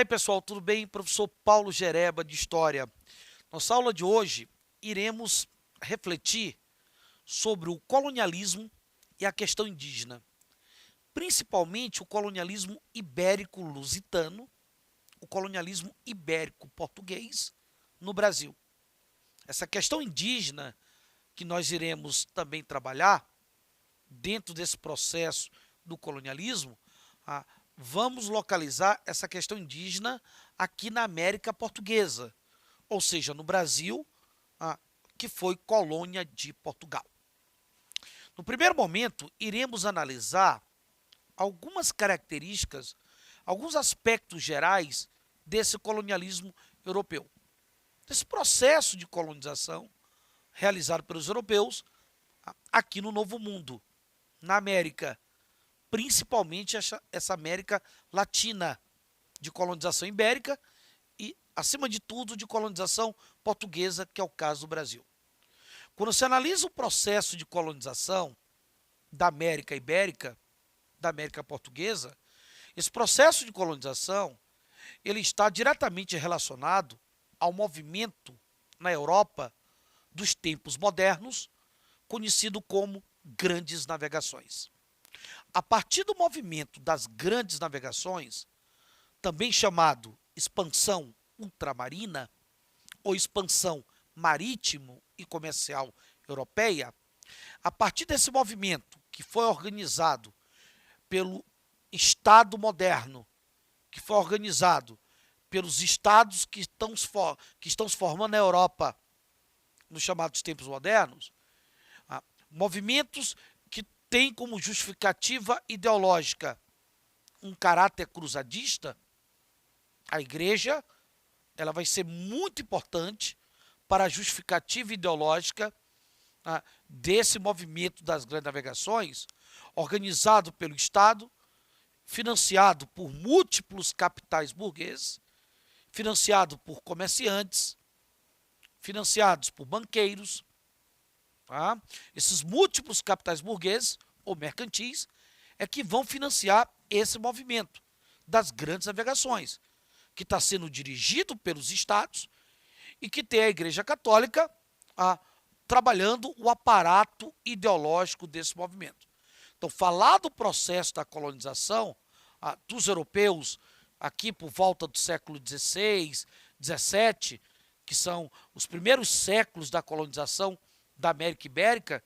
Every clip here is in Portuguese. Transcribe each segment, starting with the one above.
pessoal, tudo bem? Professor Paulo Gereba, de História. Nossa aula de hoje, iremos refletir sobre o colonialismo e a questão indígena, principalmente o colonialismo ibérico-lusitano, o colonialismo ibérico-português no Brasil. Essa questão indígena que nós iremos também trabalhar dentro desse processo do colonialismo, vamos localizar essa questão indígena aqui na América Portuguesa, ou seja, no Brasil, que foi colônia de Portugal. No primeiro momento, iremos analisar algumas características, alguns aspectos gerais desse colonialismo europeu, desse processo de colonização realizado pelos europeus aqui no Novo Mundo, na América, principalmente essa América Latina, de colonização ibérica e, acima de tudo, de colonização portuguesa, que é o caso do Brasil. Quando se analisa o processo de colonização da América Ibérica, da América Portuguesa, esse processo de colonização ele está diretamente relacionado ao movimento na Europa dos tempos modernos, conhecido como grandes navegações. A partir do movimento das grandes navegações, também chamado expansão ultramarina ou expansão marítimo e comercial europeia, a partir desse movimento que foi organizado pelo Estado moderno, que foi organizado pelos estados que estão se formando na Europa nos chamados tempos modernos, movimentos que têm como justificativa ideológica um caráter cruzadista, a igreja ela vai ser muito importante para a justificativa ideológica desse movimento das grandes navegações, organizado pelo Estado, financiado por múltiplos capitais burgueses, financiado por comerciantes, financiados por banqueiros. Esses múltiplos capitais burgueses ou mercantis é que vão financiar esse movimento das grandes navegações, que está sendo dirigido pelos estados e que tem a Igreja Católica trabalhando o aparato ideológico desse movimento. Então, falar do processo da colonização dos europeus aqui por volta do século XVI, XVII, que são os primeiros séculos da colonização da América Ibérica,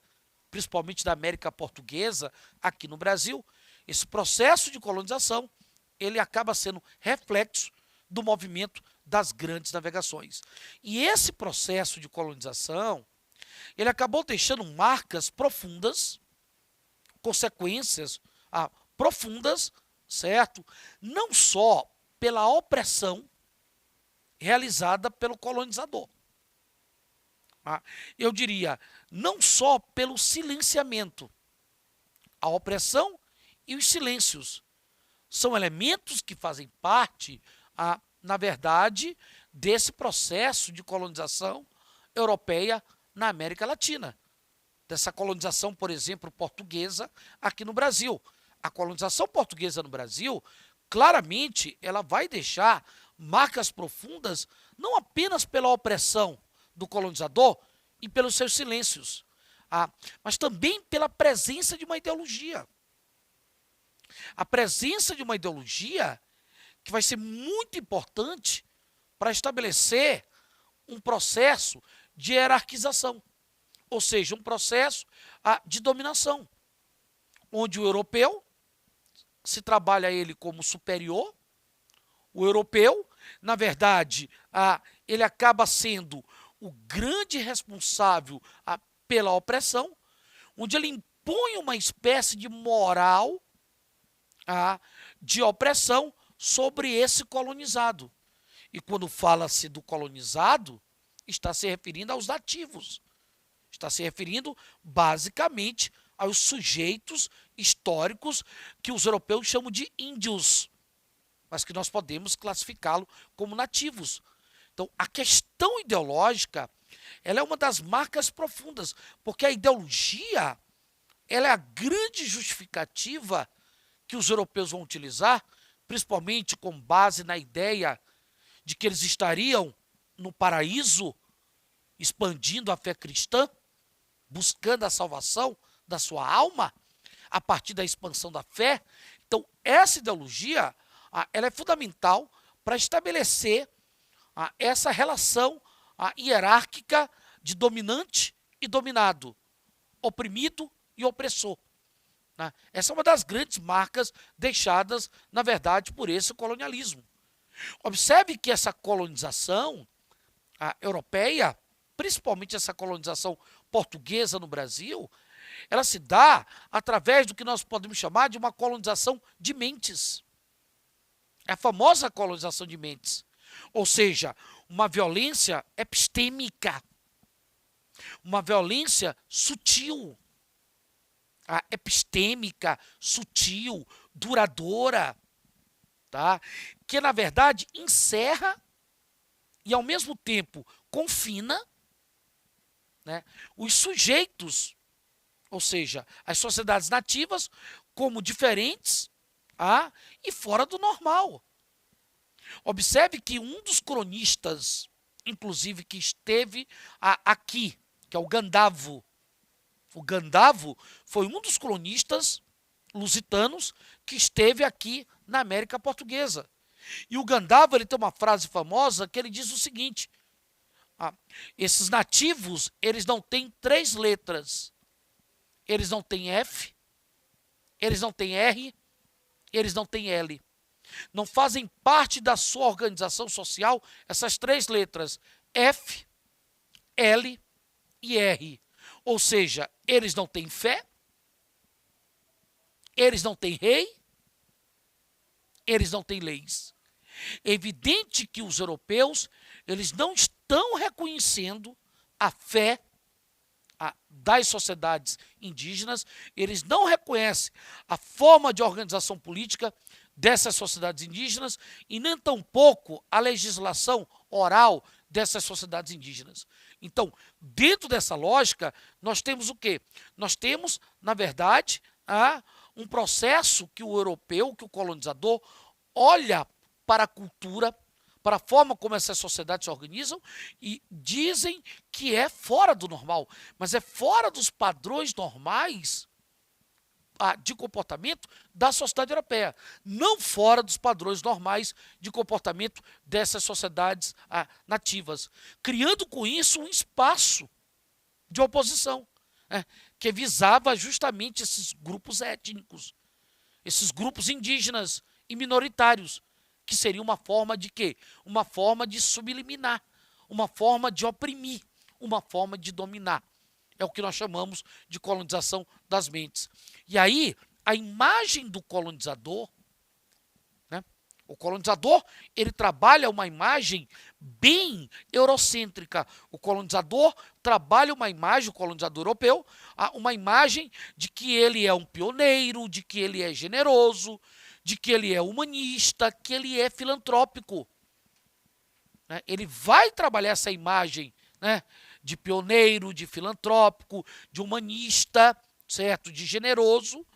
principalmente da América Portuguesa, aqui no Brasil, esse processo de colonização, ele acaba sendo reflexo do movimento das grandes navegações. E esse processo de colonização, ele acabou deixando marcas profundas, consequências profundas, certo? Não só pela opressão realizada pelo colonizador. Eu diria, não só pelo silenciamento. A opressão e os silêncios são elementos que fazem parte, na verdade, desse processo de colonização europeia na América Latina. Dessa colonização, por exemplo, portuguesa aqui no Brasil. A colonização portuguesa no Brasil, claramente, ela vai deixar marcas profundas, não apenas pela opressão do colonizador e pelos seus silêncios, mas também pela presença de uma ideologia. A presença de uma ideologia que vai ser muito importante para estabelecer um processo de hierarquização, ou seja, um processo de dominação, onde o europeu se trabalha ele como superior. O europeu, na verdade, ele acaba sendo o grande responsável pela opressão, onde ele impõe uma espécie de moral de opressão sobre esse colonizado. E quando fala-se do colonizado, está se referindo aos nativos. Está se referindo, basicamente, aos sujeitos históricos que os europeus chamam de índios, mas que nós podemos classificá-lo como nativos. Então, a questão ideológica, ela é uma das marcas profundas, porque a ideologia, ela é a grande justificativa que os europeus vão utilizar, principalmente com base na ideia de que eles estariam no paraíso, expandindo a fé cristã, buscando a salvação da sua alma, a partir da expansão da fé. Então, essa ideologia, ela é fundamental para estabelecer essa relação hierárquica de dominante e dominado, oprimido e opressor. Essa é uma das grandes marcas deixadas, na verdade, por esse colonialismo. Observe que essa colonização europeia, principalmente essa colonização portuguesa no Brasil, ela se dá através do que nós podemos chamar de uma colonização de mentes. É a famosa colonização de mentes. Ou seja, uma violência epistêmica, uma violência sutil, epistêmica, sutil, duradoura, tá? Que na verdade encerra e ao mesmo tempo confina, né, os sujeitos, ou seja, as sociedades nativas, como diferentes e fora do normal. Observe que um dos cronistas, inclusive, que esteve aqui, que é o Gandavo. O Gandavo foi um dos cronistas lusitanos que esteve aqui na América Portuguesa. E o Gandavo, ele tem uma frase famosa que ele diz o seguinte: esses nativos, eles não têm 3 letras. Eles não têm F, eles não têm R, eles não têm L. Não fazem parte da sua organização social essas 3 letras, F, L e R. Ou seja, eles não têm fé, eles não têm rei, eles não têm leis. É evidente que os europeus, eles não estão reconhecendo a fé das sociedades indígenas, eles não reconhecem a forma de organização política dessas sociedades indígenas e nem tampouco a legislação oral dessas sociedades indígenas. Então, dentro dessa lógica, nós temos o quê? Nós temos, na verdade, um processo que o europeu, que o colonizador, olha para a cultura, para a forma como essas sociedades se organizam e dizem que é fora do normal, mas é fora dos padrões normais de comportamento da sociedade europeia, não fora dos padrões normais de comportamento dessas sociedades nativas, criando com isso um espaço de oposição, que visava justamente esses grupos étnicos, esses grupos indígenas e minoritários, que seria uma forma de quê? Uma forma de subliminar, uma forma de oprimir, uma forma de dominar. É o que nós chamamos de colonização das mentes. E aí, a imagem do colonizador, o colonizador, ele trabalha uma imagem bem eurocêntrica. O colonizador trabalha uma imagem, o colonizador europeu, uma imagem de que ele é um pioneiro, de que ele é generoso, de que ele é humanista, que ele é filantrópico. Ele vai trabalhar essa imagem, de pioneiro, de filantrópico, de humanista, certo? De generoso,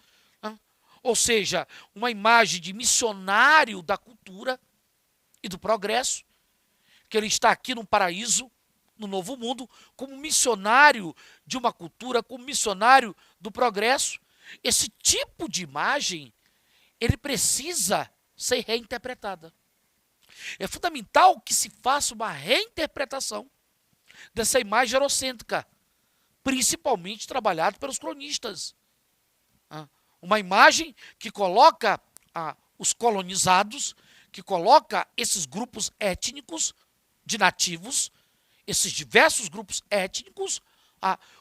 ou seja, uma imagem de missionário da cultura e do progresso, que ele está aqui no paraíso, no novo mundo, como missionário de uma cultura, como missionário do progresso. Esse tipo de imagem, ele precisa ser reinterpretada. É fundamental que se faça uma reinterpretação dessa imagem eurocêntrica, principalmente trabalhada pelos cronistas. Uma imagem que coloca os colonizados, que coloca esses grupos étnicos de nativos, esses diversos grupos étnicos,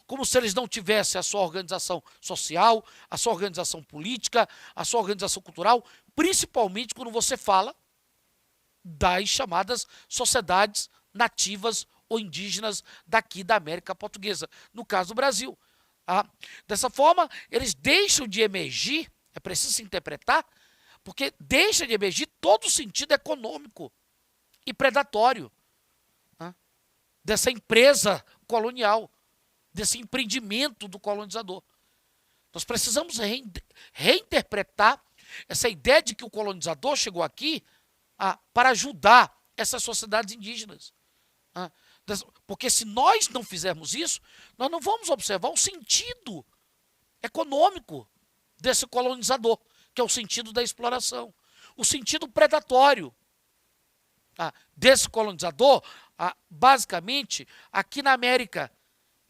como se eles não tivessem a sua organização social, a sua organização política, a sua organização cultural, principalmente quando você fala das chamadas sociedades nativas ou indígenas daqui da América Portuguesa, no caso do Brasil. Dessa forma, eles deixam de emergir, é preciso se interpretar, porque deixa de emergir todo o sentido econômico e predatório dessa empresa colonial, desse empreendimento do colonizador. Nós precisamos reinterpretar essa ideia de que o colonizador chegou aqui para ajudar essas sociedades indígenas. Porque se nós não fizermos isso, nós não vamos observar o sentido econômico desse colonizador, que é o sentido da exploração, o sentido predatório desse colonizador, basicamente, aqui na América,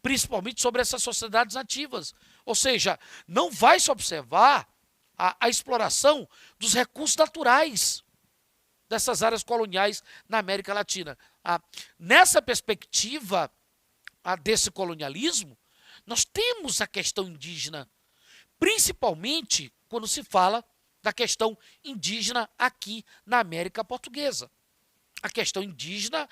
principalmente sobre essas sociedades nativas. Ou seja, não vai se observar a exploração dos recursos naturais dessas áreas coloniais na América Latina. Nessa perspectiva desse colonialismo, nós temos a questão indígena, principalmente quando se fala da questão indígena aqui na América Portuguesa. A questão indígena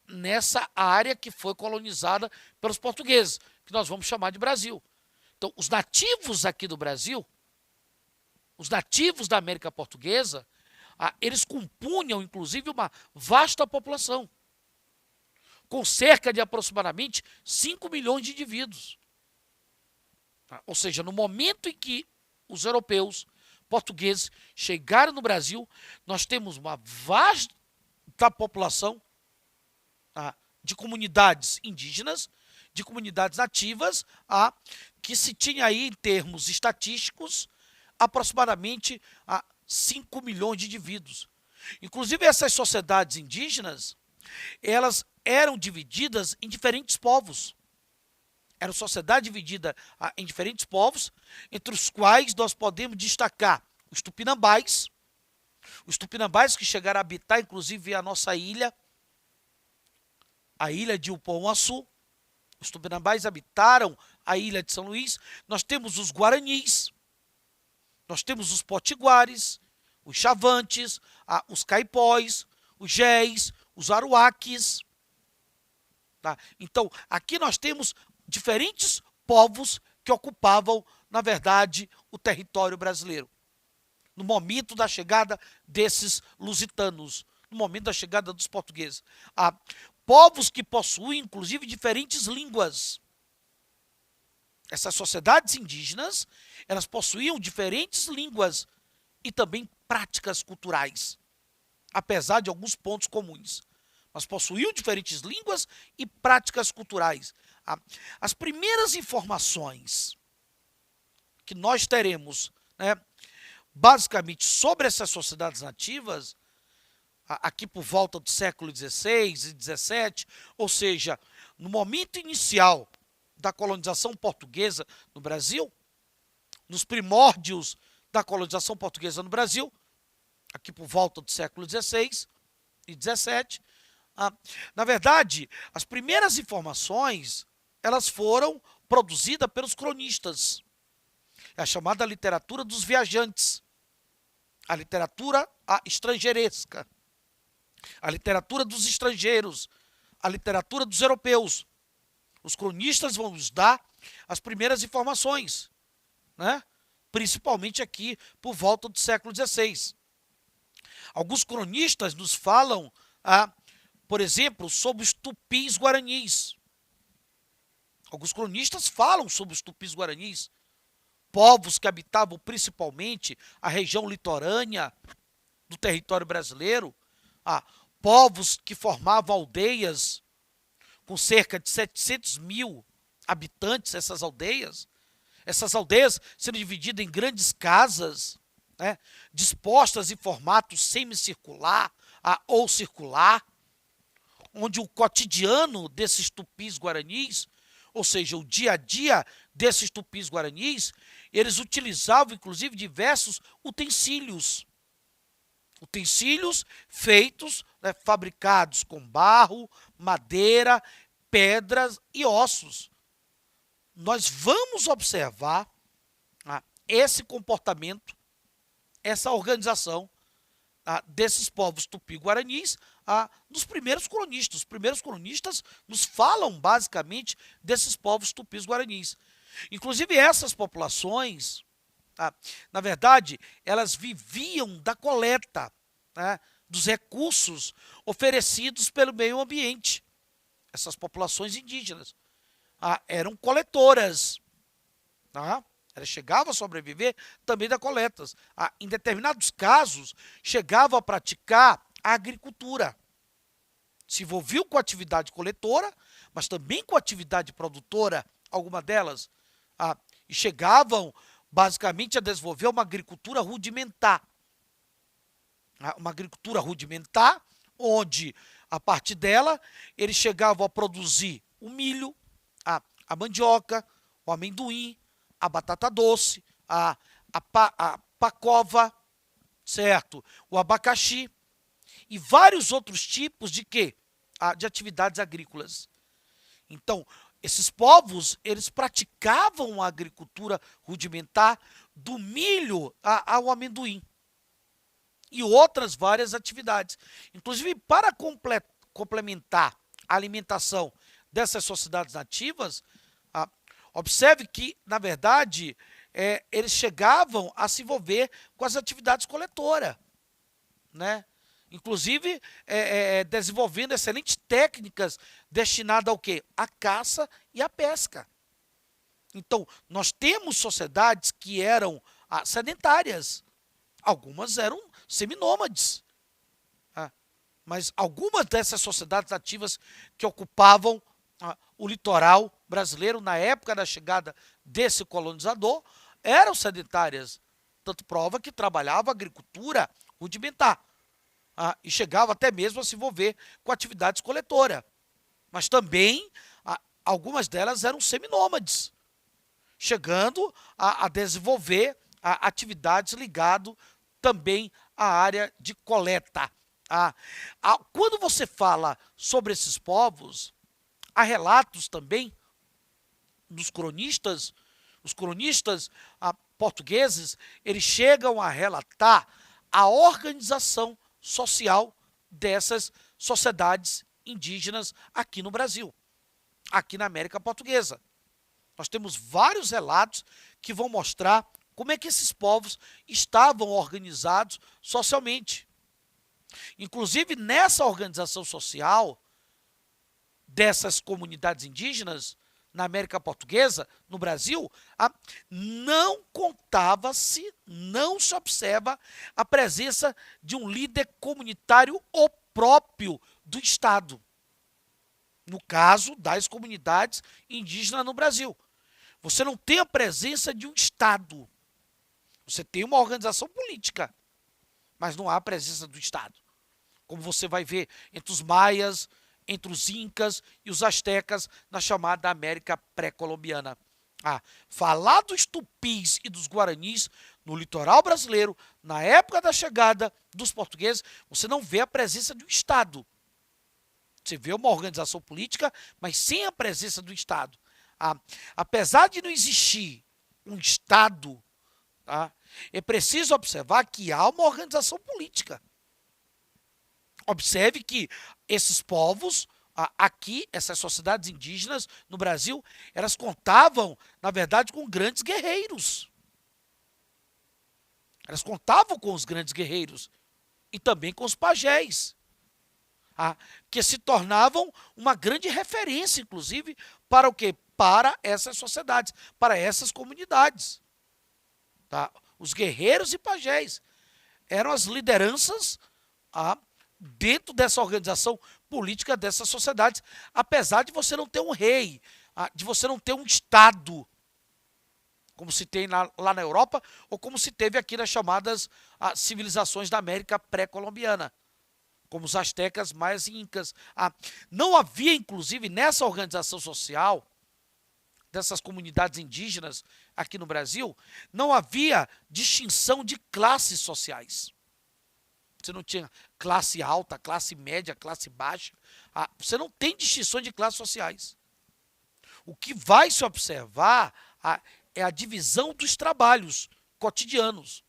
nessa área que foi colonizada pelos portugueses, que nós vamos chamar de Brasil. Então, os nativos aqui do Brasil, os nativos da América Portuguesa, eles compunham, inclusive, uma vasta população, com cerca de aproximadamente 5 milhões de indivíduos. Ou seja, no momento em que os europeus, portugueses, chegaram no Brasil, nós temos uma vasta população de comunidades indígenas, de comunidades nativas, que se tinha aí, em termos estatísticos, aproximadamente 5 milhões de indivíduos. Inclusive, essas sociedades indígenas, elas eram divididas em diferentes povos. Era uma sociedade dividida em diferentes povos, entre os quais nós podemos destacar os tupinambás que chegaram a habitar, inclusive, a nossa ilha, a ilha de Upoaçu. Os tupinambás habitaram a ilha de São Luís. Nós temos os guaranis, nós temos os potiguares, os chavantes, os caipós, os géis, os aruaques. Então, aqui nós temos diferentes povos que ocupavam, na verdade, o território brasileiro. No momento da chegada desses lusitanos, no momento da chegada dos portugueses. Há povos que possuem, inclusive, diferentes línguas. Essas sociedades indígenas, elas possuíam diferentes línguas e também práticas culturais, apesar de alguns pontos comuns. Mas possuíam diferentes línguas e práticas culturais. As primeiras informações que nós teremos, basicamente, sobre essas sociedades nativas, aqui por volta do século XVI e XVII, ou seja, no momento inicial da colonização portuguesa no Brasil, nos primórdios da colonização portuguesa no Brasil, aqui por volta do século XVI e XVII, na verdade, as primeiras informações, elas foram produzidas pelos cronistas. É a chamada literatura dos viajantes, a literatura estrangeiresca, a literatura dos estrangeiros, a literatura dos europeus. Os cronistas vão nos dar as primeiras informações, principalmente aqui por volta do século XVI. Alguns cronistas nos falam, por exemplo, sobre os tupis guaranis. Alguns cronistas falam sobre os tupis guaranis, povos que habitavam principalmente a região litorânea do território brasileiro, povos que formavam aldeias com cerca de 700 mil habitantes, essas aldeias sendo divididas em grandes casas, dispostas em formato semicircular ou circular, onde o cotidiano desses tupis guaranis, ou seja, o dia a dia desses tupis guaranis, eles utilizavam, inclusive, diversos utensílios. Utensílios feitos, fabricados com barro, madeira, pedras e ossos. Nós vamos observar esse comportamento, essa organização desses povos tupi-guaranis nos primeiros cronistas. Os primeiros cronistas nos falam basicamente desses povos tupis-guaranis. Inclusive essas populações, na verdade, elas viviam da coleta dos recursos oferecidos pelo meio ambiente. Essas populações indígenas eram coletoras. Ela chegava a sobreviver também da coletas. Em determinados casos, chegava a praticar a agricultura. Se envolviam com a atividade coletora, mas também com a atividade produtora, alguma delas, e chegavam basicamente a desenvolver uma agricultura rudimentar. Uma agricultura rudimentar, onde, a partir dela, eles chegavam a produzir o milho, a mandioca, o amendoim, a batata doce, a pacova, certo? O abacaxi e vários outros tipos de quê? De atividades agrícolas. Então, esses povos, eles praticavam a agricultura rudimentar do milho ao amendoim e outras várias atividades. Inclusive, para complementar a alimentação dessas sociedades nativas, observe que, na verdade, eles chegavam a se envolver com as atividades coletoras, né? Inclusive, desenvolvendo excelentes técnicas destinadas ao quê? À caça e à pesca. Então, nós temos sociedades que eram sedentárias. Algumas eram seminômades. Mas algumas dessas sociedades nativas que ocupavam o litoral brasileiro na época da chegada desse colonizador eram sedentárias. Tanto prova que trabalhava agricultura rudimentar. E chegava até mesmo a se envolver com atividades coletoras. Mas também algumas delas eram seminômades, chegando a desenvolver atividades ligadas também à área de coleta. Quando você fala sobre esses povos, há relatos também dos cronistas, os cronistas portugueses, eles chegam a relatar a organização social dessas sociedades indígenas aqui no Brasil, aqui na América Portuguesa. Nós temos vários relatos que vão mostrar como é que esses povos estavam organizados socialmente. Inclusive, nessa organização social dessas comunidades indígenas na América Portuguesa, no Brasil, não contava-se, não se observa a presença de um líder comunitário ou próprio do Estado. No caso das comunidades indígenas no Brasil. Você não tem a presença de um Estado. Você tem uma organização política, mas não há a presença do Estado. Como você vai ver entre os maias, entre os incas e os astecas na chamada América pré-colombiana. Falar dos tupis e dos guaranis no litoral brasileiro, na época da chegada dos portugueses, você não vê a presença do Estado. Você vê uma organização política, mas sem a presença do Estado. Apesar de não existir um Estado, é preciso observar que há uma organização política. Observe que esses povos, aqui, essas sociedades indígenas no Brasil, elas contavam, na verdade, com grandes guerreiros. Elas contavam com os grandes guerreiros e também com os pajés, que se tornavam uma grande referência, inclusive, para o quê? Para essas sociedades, para essas comunidades. Os guerreiros e pajés eram as lideranças dentro dessa organização política dessas sociedades, apesar de você não ter um rei, de você não ter um Estado, como se tem lá na Europa, ou como se teve aqui nas chamadas civilizações da América pré-colombiana, como os astecas, maias e incas. Não havia, inclusive, nessa organização social dessas comunidades indígenas aqui no Brasil, não havia distinção de classes sociais. Você não tinha classe alta, classe média, classe baixa. Você não tem distinção de classes sociais. O que vai se observar é a divisão dos trabalhos cotidianos.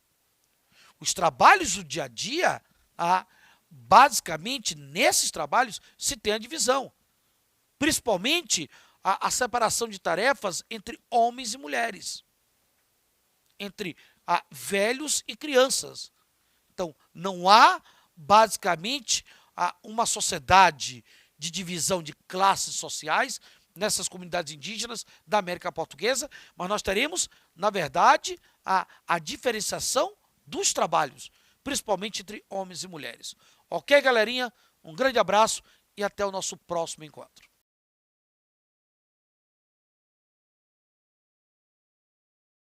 Os trabalhos do dia a dia, basicamente, nesses trabalhos, se tem a divisão. Principalmente a separação de tarefas entre homens e mulheres. Entre velhos e crianças. Então, não há, basicamente, uma sociedade de divisão de classes sociais nessas comunidades indígenas da América Portuguesa, mas nós teremos, na verdade, a diferenciação dos trabalhos, principalmente entre homens e mulheres. Ok, galerinha? Um grande abraço e até o nosso próximo encontro.